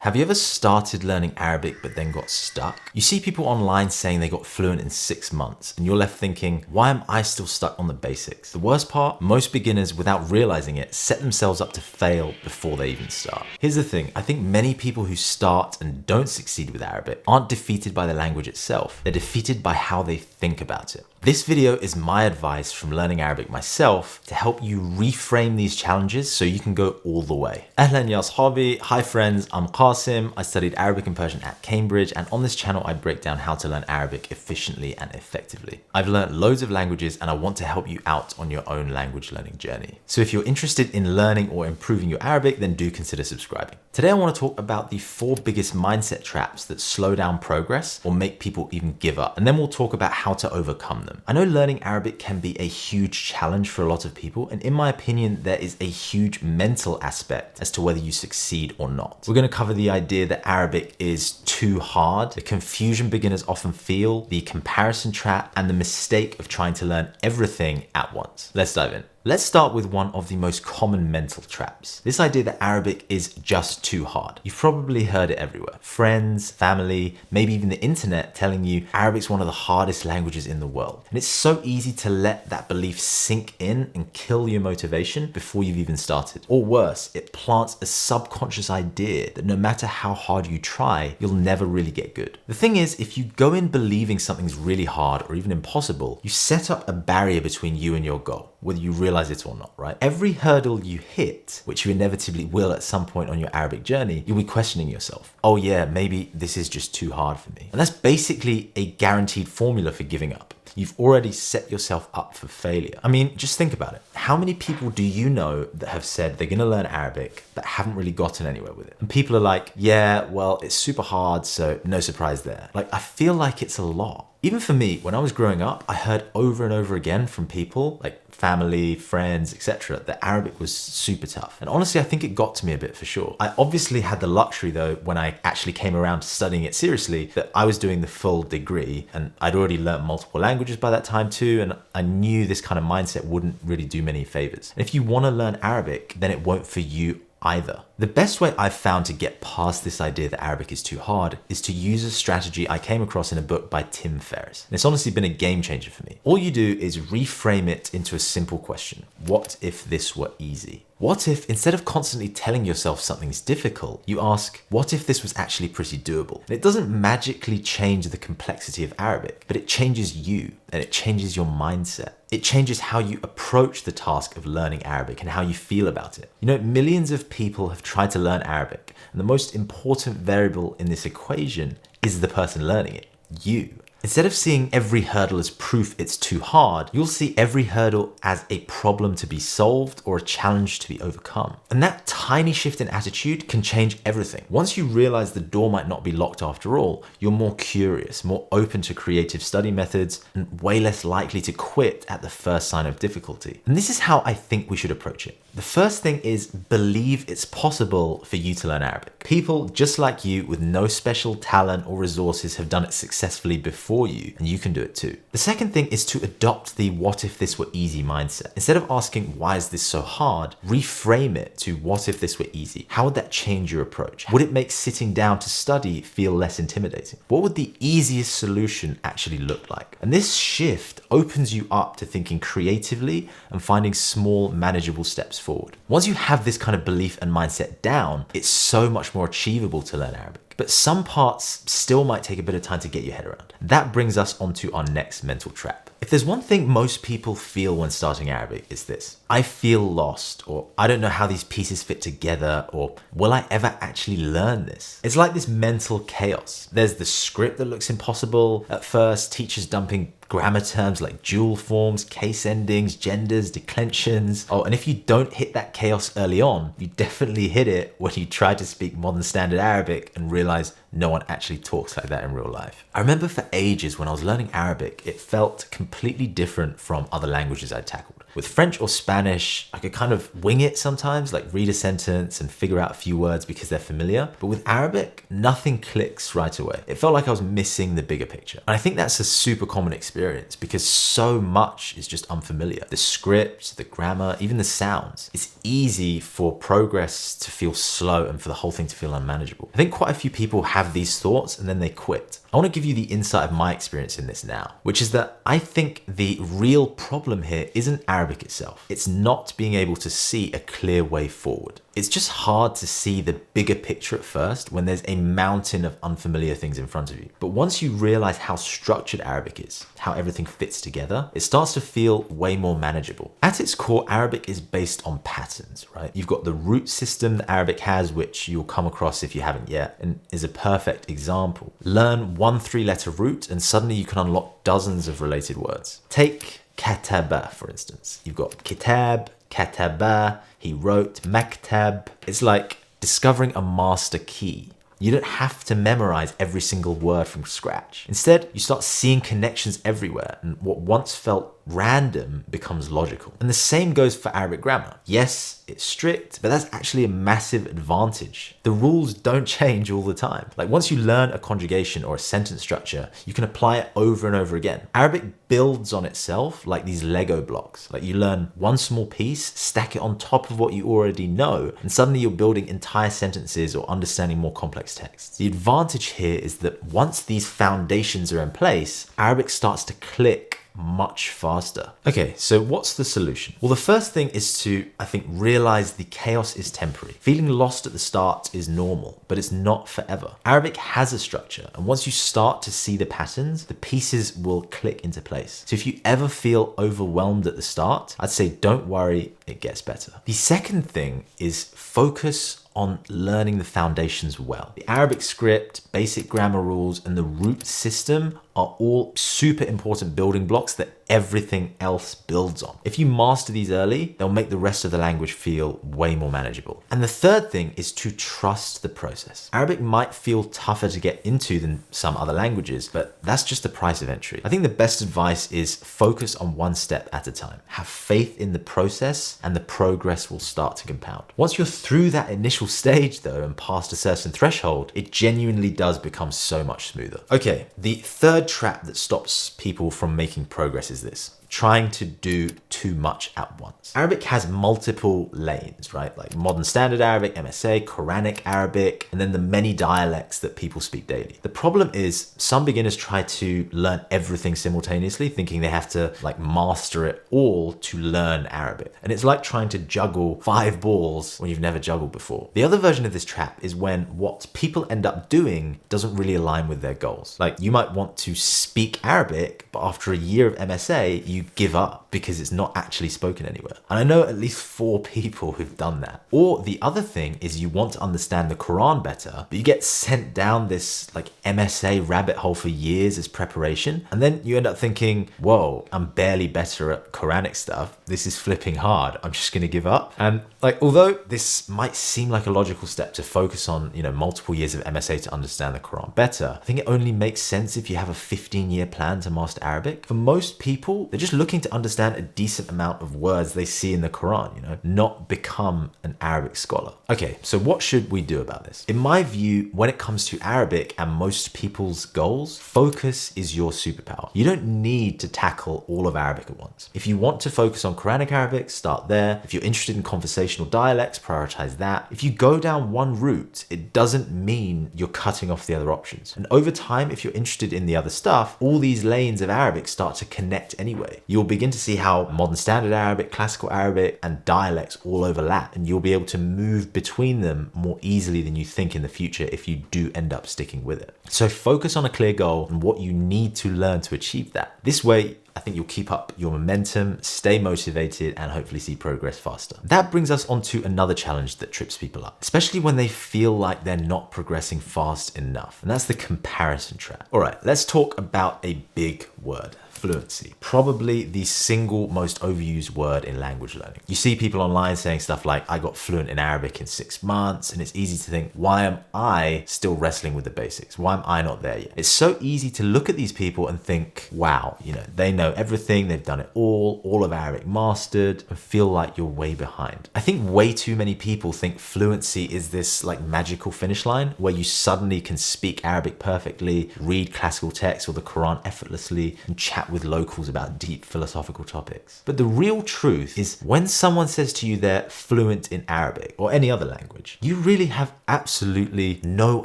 Have you ever started learning Arabic but then got stuck? You see people online saying they got fluent in 6 months and you're left thinking, why am I still stuck on the basics? The worst part, most beginners without realizing it set themselves up to fail before they even start. Here's the thing, I think many people who start and don't succeed with Arabic aren't defeated by the language itself, they're defeated by how they think about it. This video is my advice from learning Arabic myself to help you reframe these challenges so you can go all the way. Ahlan ya ashabi, hi friends, I'm Qasim. I studied Arabic and Persian at Cambridge, and on this channel I break down how to learn Arabic efficiently and effectively. I've learned loads of languages and I want to help you out on your own language learning journey. So if you're interested in learning or improving your Arabic, then do consider subscribing. Today I want to talk about the 4 biggest mindset traps that slow down progress or make people even give up, and then we'll talk about how to overcome them. I know learning Arabic can be a huge challenge for a lot of people, and in my opinion, there is a huge mental aspect as to whether you succeed or not. We're going to cover the idea that Arabic is too hard, the confusion beginners often feel, the comparison trap, and the mistake of trying to learn everything at once. Let's dive in. Let's start with one of the most common mental traps. This idea that Arabic is just too hard. You've probably heard it everywhere. Friends, family, maybe even the internet telling you Arabic's one of the hardest languages in the world. And it's so easy to let that belief sink in and kill your motivation before you've even started. Or worse, it plants a subconscious idea that no matter how hard you try, you'll never really get good. The thing is, if you go in believing something's really hard or even impossible, you set up a barrier between you and your goal, whether you realize it or not, right? Every hurdle you hit, which you inevitably will at some point on your Arabic journey, you'll be questioning yourself. Oh yeah, maybe this is just too hard for me. And that's basically a guaranteed formula for giving up. You've already set yourself up for failure. I mean, just think about it. How many people do you know that have said they're gonna learn Arabic but haven't really gotten anywhere with it? And people are like, yeah, well, it's super hard, so no surprise there. Like, I feel like it's a lot. Even for me, when I was growing up, I heard over and over again from people, like family, friends, etc., that Arabic was super tough. And honestly, I think it got to me a bit for sure. I obviously had the luxury though, when I actually came around to studying it seriously, that I was doing the full degree and I'd already learned multiple languages by that time too, and I knew this kind of mindset wouldn't really do many favors. And if you want to learn Arabic, then it won't for you either. The best way I've found to get past this idea that Arabic is too hard is to use a strategy I came across in a book by Tim Ferriss. And it's honestly been a game changer for me. All you do is reframe it into a simple question. What if this were easy? What if, instead of constantly telling yourself something's difficult, you ask, what if this was actually pretty doable? And it doesn't magically change the complexity of Arabic, but it changes you and it changes your mindset. It changes how you approach the task of learning Arabic and how you feel about it. You know, millions of people have tried to learn Arabic, and the most important variable in this equation is the person learning it, you. Instead of seeing every hurdle as proof it's too hard, you'll see every hurdle as a problem to be solved or a challenge to be overcome. And that tiny shift in attitude can change everything. Once you realize the door might not be locked after all, you're more curious, more open to creative study methods, and way less likely to quit at the first sign of difficulty. And this is how I think we should approach it. The first thing is believe it's possible for you to learn Arabic. People just like you with no special talent or resources have done it successfully before you, and you can do it too. The second thing is to adopt the what if this were easy mindset. Instead of asking why is this so hard, reframe it to what if this were easy? How would that change your approach? Would it make sitting down to study feel less intimidating? What would the easiest solution actually look like? And this shift opens you up to thinking creatively and finding small, manageable steps forward. Once you have this kind of belief and mindset down, it's so much more achievable to learn Arabic. But some parts still might take a bit of time to get your head around. That brings us onto our next mental trap. If there's one thing most people feel when starting Arabic, it's this. I feel lost, or I don't know how these pieces fit together, or will I ever actually learn this? It's like this mental chaos. There's the script that looks impossible at first, teachers dumping grammar terms like dual forms, case endings, genders, declensions. Oh, and if you don't hit that chaos early on, you definitely hit it when you try to speak modern standard Arabic and realize no one actually talks like that in real life. I remember for ages when I was learning Arabic, it felt completely different from other languages I tackled. With French or Spanish, I could kind of wing it sometimes, like read a sentence and figure out a few words because they're familiar. But with Arabic, nothing clicks right away. It felt like I was missing the bigger picture. And I think that's a super common experience because so much is just unfamiliar. The script, the grammar, even the sounds. It's easy for progress to feel slow and for the whole thing to feel unmanageable. I think quite a few people have these thoughts and then they quit. I want to give you the insight of my experience in this now, which is that I think the real problem here isn't Arabic itself. It's not being able to see a clear way forward. It's just hard to see the bigger picture at first when there's a mountain of unfamiliar things in front of you. But once you realize how structured Arabic is, how everything fits together, it starts to feel way more manageable. At its core, Arabic is based on patterns, right? You've got the root system that Arabic has, which you'll come across if you haven't yet, and is a perfect example. Learn one 3-letter root and suddenly you can unlock dozens of related words. Take kataba, for instance. You've got kitab, kataba, he wrote, maktab. It's like discovering a master key. You don't have to memorize every single word from scratch. Instead, you start seeing connections everywhere, and what once felt random becomes logical. And the same goes for Arabic grammar. Yes, it's strict, but that's actually a massive advantage. The rules don't change all the time. Like once you learn a conjugation or a sentence structure, you can apply it over and over again. Arabic builds on itself like these Lego blocks. Like you learn one small piece, stack it on top of what you already know, and suddenly you're building entire sentences or understanding more complex texts. The advantage here is that once these foundations are in place, Arabic starts to click much faster. Okay, so what's the solution? Well, the first thing is to, I think, realize the chaos is temporary. Feeling lost at the start is normal, but it's not forever. Arabic has a structure, and once you start to see the patterns, the pieces will click into place. So if you ever feel overwhelmed at the start, I'd say don't worry, it gets better. The second thing is focus on learning the foundations well. The Arabic script, basic grammar rules, and the root system are all super important building blocks that everything else builds on. If you master these early, they'll make the rest of the language feel way more manageable. And the third thing is to trust the process. Arabic might feel tougher to get into than some other languages, but that's just the price of entry. I think the best advice is focus on one step at a time. Have faith in the process and the progress will start to compound. Once you're through that initial stage though and past a certain threshold, it genuinely does become so much smoother. Okay, the third trap that stops people from making progress is this: trying to do too much at once. Arabic has multiple lanes, right? Like modern standard Arabic, MSA, Quranic Arabic, and then the many dialects that people speak daily. The problem is some beginners try to learn everything simultaneously, thinking they have to like master it all to learn Arabic. And it's like trying to juggle 5 balls when you've never juggled before. The other version of this trap is when what people end up doing doesn't really align with their goals. Like you might want to speak Arabic, but after a year of MSA, you give up because it's not actually spoken anywhere. And I know at least 4 people who've done that. Or the other thing is you want to understand the Quran better, but you get sent down this like MSA rabbit hole for years as preparation. And then you end up thinking, whoa, I'm barely better at Quranic stuff. This is flipping hard. I'm just going to give up. And like, although this might seem like a logical step to focus on, multiple years of MSA to understand the Quran better, I think it only makes sense if you have a 15-year plan to master Arabic. For most people, they're just looking to understand a decent amount of words they see in the Quran, not become an Arabic scholar. Okay, so what should we do about this? In my view, when it comes to Arabic and most people's goals, focus is your superpower. You don't need to tackle all of Arabic at once. If you want to focus on Quranic Arabic, start there. If you're interested in conversational dialects, prioritize that. If you go down one route, it doesn't mean you're cutting off the other options. And over time, if you're interested in the other stuff, all these lanes of Arabic start to connect anyway. You'll begin to see how modern standard Arabic, classical Arabic, and dialects all overlap, and you'll be able to move between them more easily than you think in the future if you do end up sticking with it. So focus on a clear goal and what you need to learn to achieve that. This way, I think you'll keep up your momentum, stay motivated, and hopefully see progress faster. That brings us on to another challenge that trips people up, especially when they feel like they're not progressing fast enough. And that's the comparison trap. All right, let's talk about a big word: Fluency, probably the single most overused word in language learning. You see people online saying stuff like, I got fluent in Arabic in 6 months, and it's easy to think, why am I still wrestling with the basics? Why am I not there yet? It's so easy to look at these people and think, wow, they know everything, they've done it all of Arabic mastered, and feel like you're way behind. I think way too many people think fluency is this like magical finish line where you suddenly can speak Arabic perfectly, read classical texts or the Quran effortlessly, and chat with locals about deep philosophical topics. But the real truth is when someone says to you they're fluent in Arabic or any other language, you really have absolutely no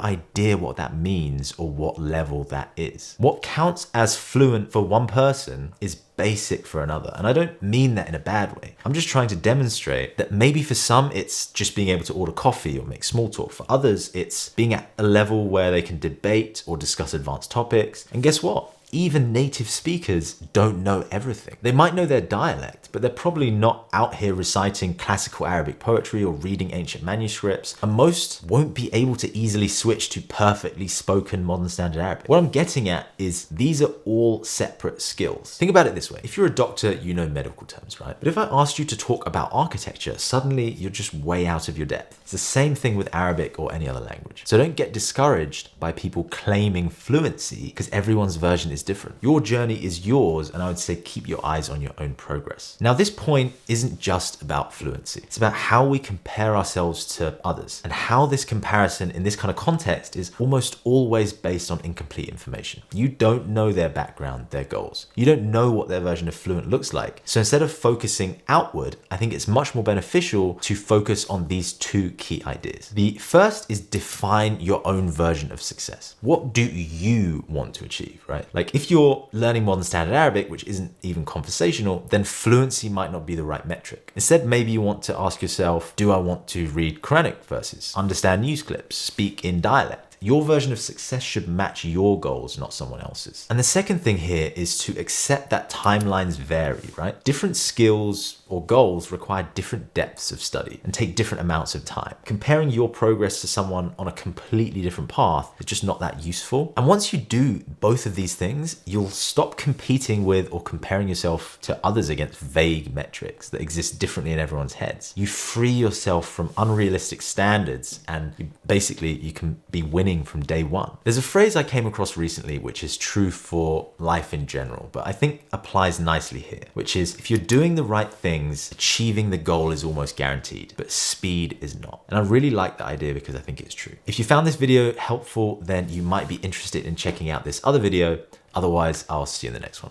idea what that means or what level that is. What counts as fluent for one person is basic for another. And I don't mean that in a bad way. I'm just trying to demonstrate that maybe for some it's just being able to order coffee or make small talk. For others, it's being at a level where they can debate or discuss advanced topics. And guess what? Even native speakers don't know everything. They might know their dialect, but they're probably not out here reciting classical Arabic poetry or reading ancient manuscripts, and most won't be able to easily switch to perfectly spoken modern standard Arabic. What I'm getting at is these are all separate skills. Think about it this way. If you're a doctor, you know medical terms, right? But if I asked you to talk about architecture, suddenly you're just way out of your depth. It's the same thing with Arabic or any other language. So don't get discouraged by people claiming fluency because everyone's version is different. Your journey is yours, and I would say keep your eyes on your own progress. Now, this point isn't just about fluency. It's about how we compare ourselves to others and how this comparison in this kind of context is almost always based on incomplete information. You don't know their background, their goals. You don't know what their version of fluent looks like. So instead of focusing outward, I think it's much more beneficial to focus on these two key ideas. The first is define your own version of success. What do you want to achieve, right? Like if you're learning modern standard Arabic, which isn't even conversational, then fluency might not be the right metric. Instead, maybe you want to ask yourself, do I want to read Quranic verses, understand news clips, speak in dialect? Your version of success should match your goals, not someone else's. And the second thing here is to accept that timelines vary, right? Different skills or goals require different depths of study and take different amounts of time. Comparing your progress to someone on a completely different path is just not that useful. And once you do both of these things, you'll stop competing with or comparing yourself to others against vague metrics that exist differently in everyone's heads. You free yourself from unrealistic standards, and you can be winning from day one. There's a phrase I came across recently which is true for life in general, but I think applies nicely here, which is if you're doing the right things, achieving the goal is almost guaranteed, but speed is not. And I really like that idea because I think it's true. If you found this video helpful, then you might be interested in checking out this other video. Otherwise, I'll see you in the next one.